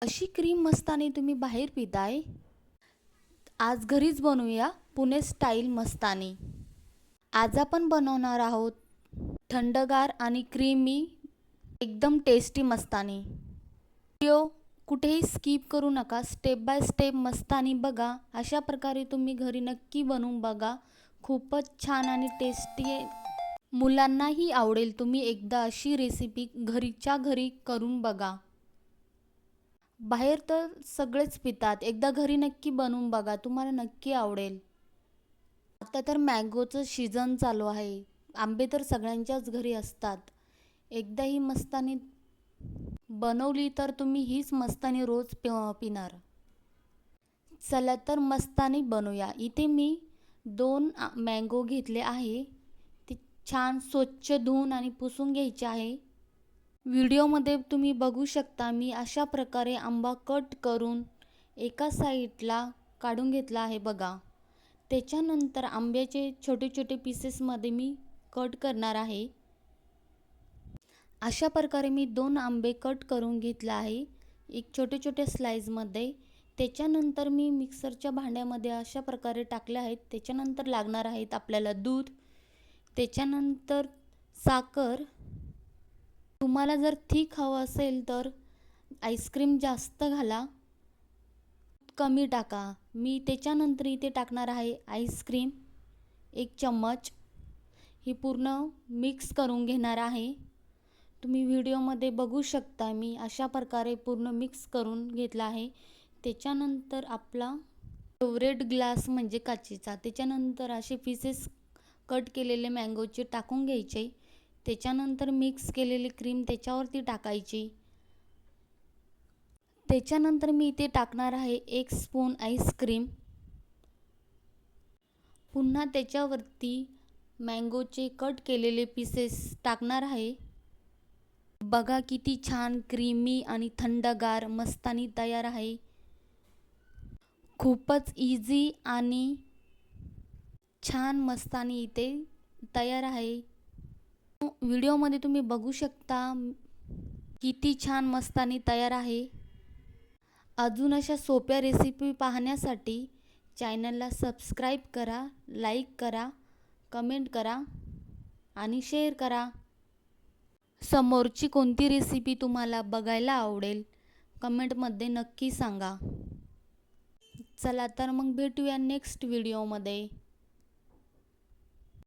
अशी क्रीम मस्तानी तुम्ही बाहेर पिताय, आज घरीच बनवूया पुणे स्टाईल मस्तानी। आज आपण बनवणार आहोत थंडगार आणि क्रीमी एकदम टेस्टी मस्तानी। व्हिडिओ कुठेही स्किप करू नका, स्टेप बाय स्टेप मस्तानी बघा। अशा प्रकारे तुम्ही घरी नक्की बनवून बघा, खूपच छान आणि टेस्टी आहे। मुलांनाही आवडेल। तुम्ही एकदा अशी रेसिपी घरीच्या घरी करून बघा। बाहेर तर सगळेच पितात, एकदा घरी नक्की बनवून बघा, तुम्हाला नक्की आवडेल। आता तर मँगोचं सीझन चालू आहे, आंबे तर सगळ्यांच्याच घरी असतात। एकदा ही मस्तानी बनवली तर तुम्ही हीच मस्तानी रोज पिणार। चला तर मस्तानी बनवूया। इथे मी 2 मँगो घेतले आहे, ते छान स्वच्छ धुवून आणि पुसून घ्यायचे आहे। व्हिडिओमध्ये तुम्ही बघू शकता मी अशा प्रकारे आंबा कट करून एका साईडला काढून घेतला आहे बघा। त्याच्यानंतर आंब्याचे छोटे छोटे पीसेसमध्ये मी कट करणार आहे। अशा प्रकारे मी 2 आंबे कट करून घेतला आहे एक छोटे छोटे स्लाइसमध्ये। त्याच्यानंतर मी मिक्सरच्या भांड्यामध्ये अशा प्रकारे टाकले आहेत। त्याच्यानंतर लागणार आहेत आपल्याला दूध, त्याच्यानंतर साखर। तुम्हाला जर थिक हवं असेल तर आईस्क्रीम जास्त घाला, कमी टाका। मी त्याच्यानंतर इथे टाकणार आहे आईस्क्रीम 1 चम्मच। ही पूर्ण मिक्स करून घेणार आहे। तुम्ही व्हिडिओमध्ये बघू शकता मी अशा प्रकारे पूर्ण मिक्स करून घेतला आहे। त्याच्यानंतर आपला फेवरेट ग्लास म्हणजे काचेचा, त्याच्यानंतर असे पीसेस कट केलेले मँगोचे टाकून घ्यायचे। त्याच्यानंतर मिक्स केलेली क्रीम त्याच्यावरती टाकायची। त्याच्यानंतर मी इथे टाकणार आहे 1 स्पून आईस्क्रीम। पुन्हा त्याच्यावरती मँगोचे कट केलेले पीसेस टाकणार आहे। बघा किती छान क्रीमी आणि थंडगार मस्तानी तयार आहे। खूपच इझी आणि छान मस्तानी इथे तयार आहे। व्हिडिओमध्ये तुम्ही बघू शकता किती छान मस्तानी तयार आहे। अजून अशा सोप्या रेसिपी पाहण्यासाठी चॅनलला सबस्क्राईब करा, लाईक करा, कमेंट करा आणि शेअर करा। समोरची कोणती रेसिपी तुम्हाला बघायला आवडेल कमेंटमध्ये नक्की सांगा। चला तर मग भेटूया नेक्स्ट व्हिडिओमध्ये।